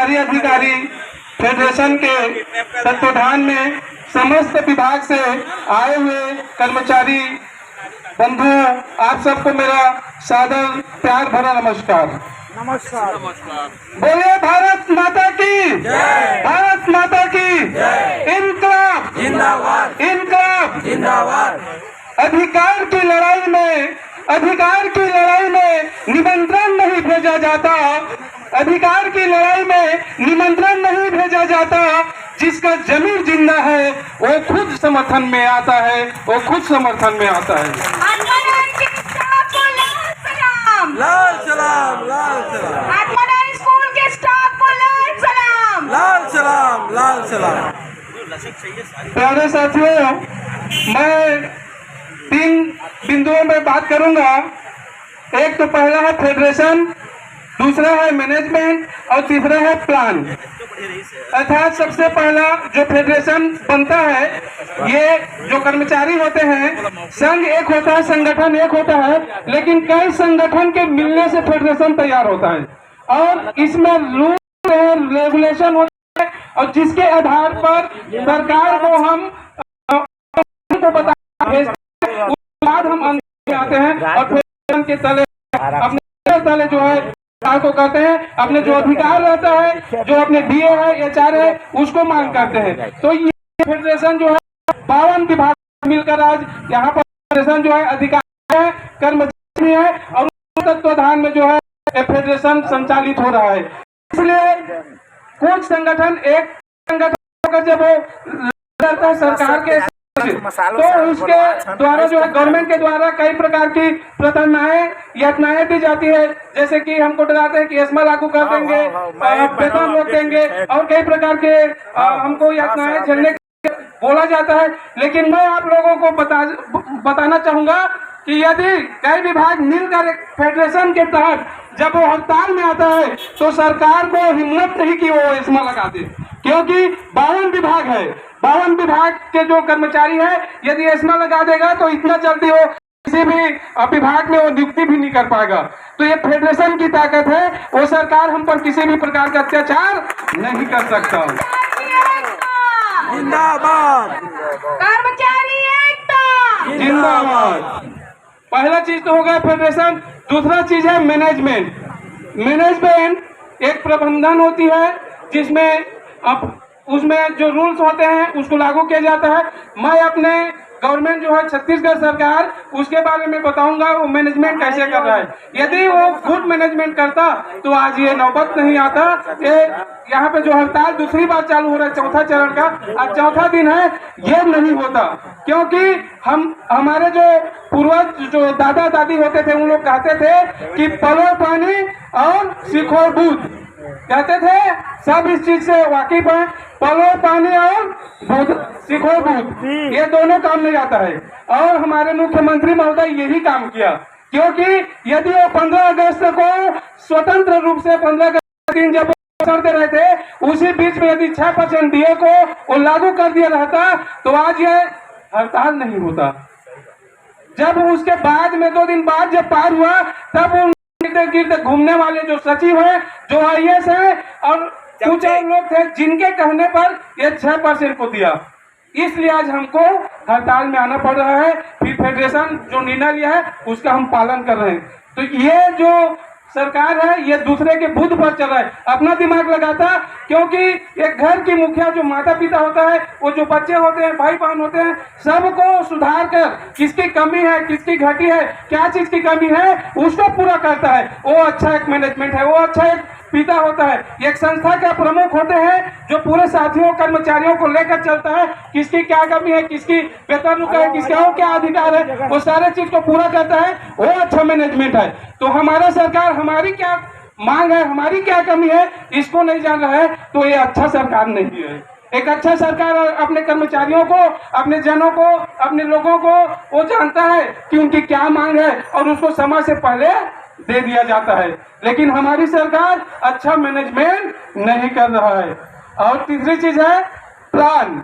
कर्मचारी अधिकारी फेडरेशन के तत्वाधान में समस्त विभाग से आए हुए कर्मचारी बंधु, आप सबको मेरा सादर प्यार भरा नमस्कार। नमस्कार। बोलिए भारत माता की जय। भारत माता की जय। इनकलाब जिंदाबाद। इनकलाब जिंदाबाद। अधिकार की लड़ाई में निमंत्रण नहीं भेजा जाता, अधिकार की लड़ाई में निमंत्रण नहीं भेजा जाता। जिसका जमीर जिंदा है वो खुद समर्थन में आता है, वो खुद समर्थन में आता है। लाल सलाम, लाल सलाम, आत्मादान स्कूल के स्टाफ को लाल सलाम, लाल सलाम, लाल सलाम। प्यारे साथियों, मैं 3 बिंदुओं में बात करूंगा। एक तो पहला है फेडरेशन, दूसरा है मैनेजमेंट और तीसरा है प्लान। अर्थात सबसे पहला जो फेडरेशन बनता है, ये जो कर्मचारी होते हैं, संघ एक होता है, संगठन एक होता है, लेकिन कई संगठन के मिलने से फेडरेशन तैयार होता है और इसमें रूल रेगुलेशन होता है और जिसके आधार पर सरकार को हम को बता भेजते हैं। उसके बाद हम अंदर आते हैं और फेडरेशन के तले अपने तले जो है को कहते हैं, अपने जो अधिकार रहता है, जो अपने डीए है, एचआर है, उसको मांग करते हैं। तो ये फेडरेशन जो है 52 विभाग मिलकर आज यहाँ पर फेडरेशन जो है अधिकार है, कर्मचारी है और तत्वाधान में जो है फेडरेशन संचालित हो रहा है। इसलिए कुछ संगठन एक संगठन जब वो रहता है सरकार के तो उसके द्वारा जो है गवर्नमेंट के द्वारा कई प्रकार की प्रताड़नाएं यातनाएं दी जाती है। जैसे कि हमको डराते हैं कि एस्मा लागू कर देंगे, वेतन रोक देंगे और कई प्रकार के हमको यातनाएं झेलने बोला जाता है। लेकिन मैं आप लोगों को बताना चाहूंगा कि यदि कई विभाग मिलकर एक फेडरेशन के तहत जब वो हड़ताल में आता है तो सरकार को हिम्मत नहीं कि वो एस्मा लगा दे, क्योंकि 52 विभाग है, 52 विभाग के जो कर्मचारी है, यदि एस्मा लगा देगा तो इतना जल्दी वो किसी भी विभाग में वो नियुक्ति भी नहीं कर पाएगा। तो ये फेडरेशन की ताकत है, वो सरकार हम पर किसी भी प्रकार का अत्याचार नहीं कर सकता। जिंदाबाद। कर्मचारी एकता जिंदाबाद। पहला चीज तो हो गया फेडरेशन। दूसरा चीज है मैनेजमेंट। मैनेजमेंट एक प्रबंधन होती है जिसमें अब उसमें जो रूल्स होते हैं उसको लागू किया जाता है। मैं अपने गवर्नमेंट जो है छत्तीसगढ़ सरकार, उसके बारे में बताऊंगा वो मैनेजमेंट कैसे कर रहा है। यदि वो गुड मैनेजमेंट करता तो आज ये नौबत नहीं आता। ये यहाँ पे जो हड़ताल दूसरी बार चालू हो रहा है, चौथा चरण का, आज चौथा दिन है, ये नहीं होता। क्योंकि हमारे जो पूर्वज जो दादा दादी होते थे उन लोग कहते थे कि पलो पानी और सीखो दूध, कहते थे, सब इस चीज से वाकिफ है। पलो पानी और सीखो दूध, ये दोनों काम नहीं आता है। और हमारे मुख्यमंत्री महोदय यही काम किया, क्योंकि यदि वो 15 अगस्त को स्वतंत्र रूप से 15 अगस्त दिन जब करते रहे थे, उसी बीच में यदि 6% डीए को वो लागू कर दिया रहता तो आज ये हड़ताल नहीं होता। जब उसके बाद में 2 दिन बाद जब पार हुआ तब उन गिरते घूमने वाले जो सचिव है, जो आईएएस है और कुछ और लोग थे जिनके कहने पर ये 6% को दिया। इसलिए आज हमको हड़ताल में आना पड़ रहा है। फिर फेडरेशन जो निर्णय लिया है उसका हम पालन कर रहे हैं। तो ये जो सरकार है ये दूसरे के बुद्ध पर चल रहा है, अपना दिमाग लगाता। क्योंकि एक घर की मुखिया जो माता पिता होता है, वो जो बच्चे होते हैं, भाई बहन होते हैं, सबको सुधार कर किसकी कमी है, किसकी घटी है, क्या चीज की कमी है, उसको पूरा करता है। वो अच्छा एक मैनेजमेंट है, वो अच्छा एक पिता होता है। एक संस्था का प्रमुख होते हैं जो पूरे साथियों कर्मचारियों को लेकर चलता है, किसकी क्या कमी है, किसकी वेतन रुका है, किसका और क्या अधिकार है, वो सारे चीज को पूरा करता है, वो अच्छा मैनेजमेंट है। तो हमारा सरकार हमारी क्या मांग है, हमारी क्या कमी है, इसको नहीं जान रहा है तो ये अच्छा सरकार नहीं है। एक अच्छा सरकार अपने कर्मचारियों को, अपने जनों को, अपने लोगों को वो जानता है कि उनकी क्या मांग है और उसको समय से पहले दे दिया जाता है। लेकिन हमारी सरकार अच्छा मैनेजमेंट नहीं कर रहा है। और तीसरी चीज है प्लान।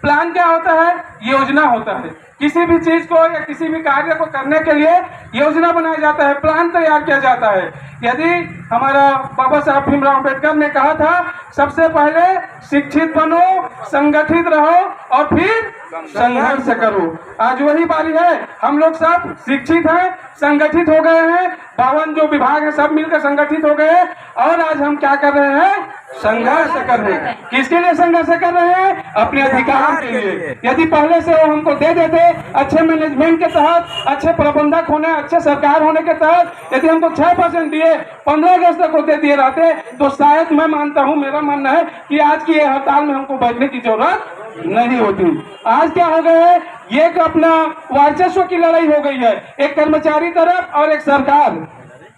प्लान क्या होता है? योजना होता है। किसी भी चीज को या किसी भी कार्य को करने के लिए योजना बनाया जाता है, प्लान तैयार किया जाता है। यदि हमारा बाबा साहब भीमराव अम्बेडकर ने कहा था सबसे पहले शिक्षित बनो, संगठित रहो और फिर संघर्ष करो। आज वही बारी है। हम लोग सब शिक्षित हैं, संगठित हो गए हैं, 52 जो विभाग है सब मिलकर संगठित हो गए और आज हम क्या कर रहे हैं? संघर्ष कर रहे हैं। किसके लिए संघर्ष कर रहे हैं? अपने अधिकार के लिए। यदि पहले से वो हमको दे देते अच्छे मैनेजमेंट के तहत, अच्छे प्रबंधक होने, अच्छे सरकार होने के तहत, यदि हमको 6% दिए 15 अगस्त तक होते दिए रहते तो शायद मैं मानता हूं, मेरा मानना है कि आज की हड़ताल में हमको बैठने की जरूरत नहीं होती। आज क्या हो गया है? ये एक अपना वर्चस्व की लड़ाई हो गई है, एक कर्मचारी तरफ और एक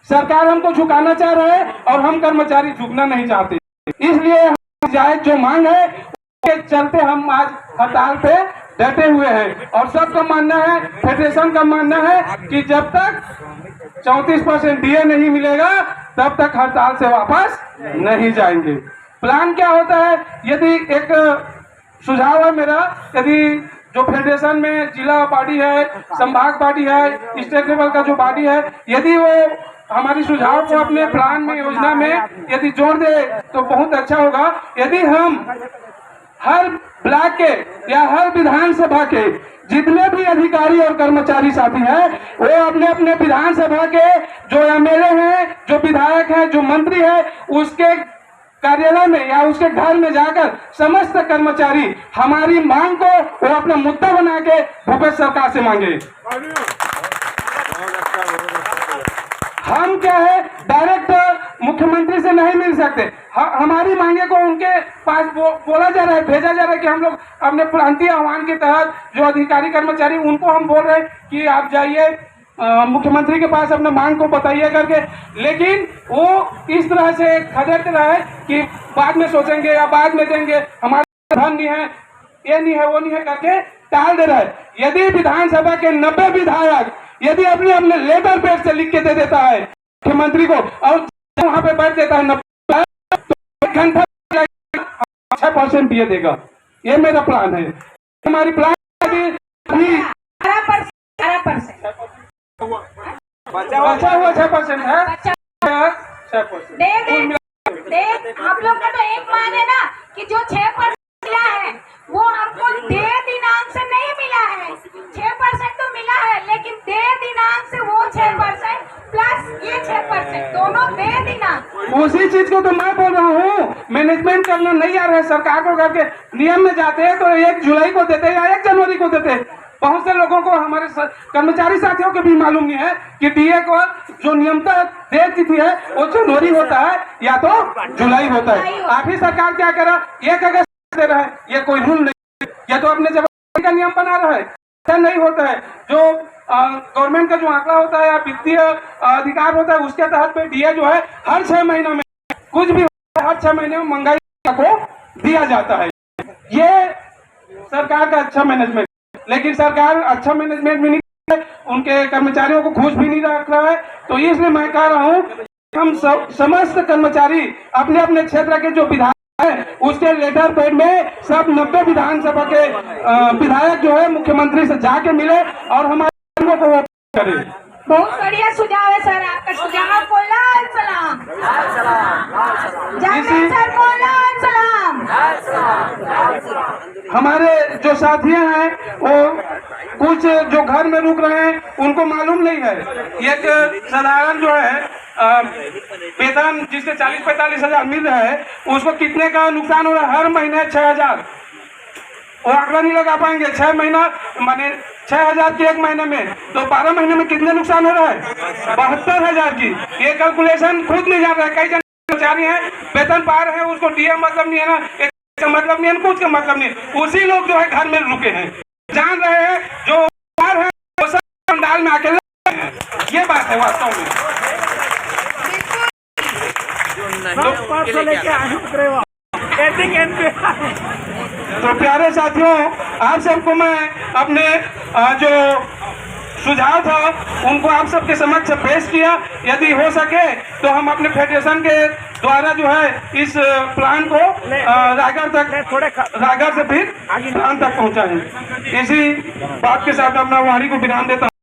सरकार हमको झुकाना चाह रहा है और हम कर्मचारी झुकना नहीं चाहते। इसलिए जायज जो मांग है उसके चलते हम आज हड़ताल पे डटे हुए हैं और सबका मानना है, फेडरेशन का मानना है कि जब तक 34% डीए नहीं मिलेगा तब तक हड़ताल से वापस नहीं जाएंगे। प्लान क्या होता है? यदि एक सुझाव है मेरा, यदि जो फेडरेशन में जिला बॉडी है, संभाग बॉडी है, स्टेट लेवल का जो बॉडी है, यदि वो हमारी सुझाव को अपने प्लान में, योजना में यदि जोड़ दे तो बहुत अच्छा होगा। यदि हम हर ब्लॉक के या हर विधानसभा के जितने भी अधिकारी और कर्मचारी साथी हैं वो अपने अपने विधानसभा के जो एमएलए हैं, जो विधायक हैं, जो मंत्री हैं, उसके कार्यालय में या उसके घर में जाकर समस्त कर्मचारी हमारी मांग को वो अपना मुद्दा बना के भूपेश सरकार से मांगे। हम क्या है, डायरेक्ट मुख्यमंत्री से नहीं मिल सकते। हमारी मांगे को उनके पास बोला जा रहा है, भेजा जा रहा है कि हम लोग अपने प्रांतीय आह्वान के तहत जो अधिकारी कर्मचारी उनको हम बोल रहे हैं कि आप जाइए मुख्यमंत्री के पास अपने मांग को बताइए करके, लेकिन वो इस तरह से खदेड़ते रहे कि बाद में सोचेंगे या बाद में देंगे, हमारा धन नहीं है, ये नहीं है, वो नहीं है करके टाल दे रहा है। यदि विधानसभा के 90 विधायक यदि अपने अपने लेटर पेड से लिख के दे देता है मुख्यमंत्री को और वहां पे बैठ देता है 90 तो 1 घंटा 6% दिए देगा। ये मेरा प्लान है। हमारी प्लान बचा हुआ 6% है। 6% हम लोग का तो एक मान है ना कि जो 6% मिला है वो हमको दे दिनांक से नहीं मिला है। 6% तो मिला है लेकिन दे दिनांक से वो 6% प्लस ये 6% दोनों दे दिनांक। उसी चीज को तो मैं बोल रहा हूँ। मैनेजमेंट करना नहीं आ रहा है सरकार को करके नियम में जाते हैं तो 1 जुलाई को देते हैं या 1 जनवरी को देते हैं। बहुत से लोगों को, हमारे कर्मचारी साथियों को भी मालूम नहीं है कि डीए को जो नियमतः देय तिथि है वो जनवरी होता है या तो जुलाई होता है। आखिर सरकार क्या कर रहा है? 1 अगस्त दे रहा है। ये कोई रूल नहीं, ये तो अपने जवाब का नियम बना रहा है। ऐसा नहीं होता है। जो गवर्नमेंट का जो आंकड़ा होता है या वित्तीय अधिकार होता है उसके तहत पे डीए जो है हर 6 महीनों में कुछ भी हर 6 महीने में महंगाई को दिया जाता है। ये सरकार का अच्छा मैनेजमेंट, लेकिन सरकार अच्छा मैनेजमेंट भी नहीं, उनके कर्मचारियों को खुश भी नहीं रख रहा है। तो इसलिए मैं कह रहा हूँ हम समस्त कर्मचारी अपने अपने क्षेत्र के जो विधायक हैं उसके लेटर पेड में सब 90 विधानसभा के विधायक जो है मुख्यमंत्री से जाके मिले और हमारे को वो करे। बहुत बढ़िया सुझाव है सर आपका। सुझाव को लाल सलाम, जावेद सर को लाल सलाम। हमारे जो साथी हैं वो कुछ जो घर में रुक रहे हैं उनको मालूम नहीं है। एक साधारण जो है वेतन जिसके 40-45 हजार मिल रहा है उसको कितने का नुकसान हो रहा है? हर महीने 6,000। वो आंकड़ा नहीं लगा पाएंगे। 6 महीना माने 6,000 की 1 महीने में तो 12 महीने में कितने नुकसान हो रहा है? 72,000 की। ये कैलकुलेशन खुद नहीं जान रहा है। कई जन कर्मचारी हैं वेतन पा रहे हैं, उसको डीए मतलब नहीं है ना, एक का मतलब नहीं है, कुछ का मतलब नहीं है। उसी लोग जो है घर में रुके हैं, जान रहे हैं जो है वो सब पंडाल में अकेले हैं। ये बात है वास्तव में। तो प्यारे साथियों, आप सबको मैं अपने जो सुझाव था उनको आप सबके समक्ष पेश किया। यदि हो सके तो हम अपने फेडरेशन के द्वारा जो है इस प्लान को रायगढ़ तक, रायगढ़ से फिर प्लान तक पहुंचाएं। इसी बात के साथ अपना वाणी को विराम देता हूं।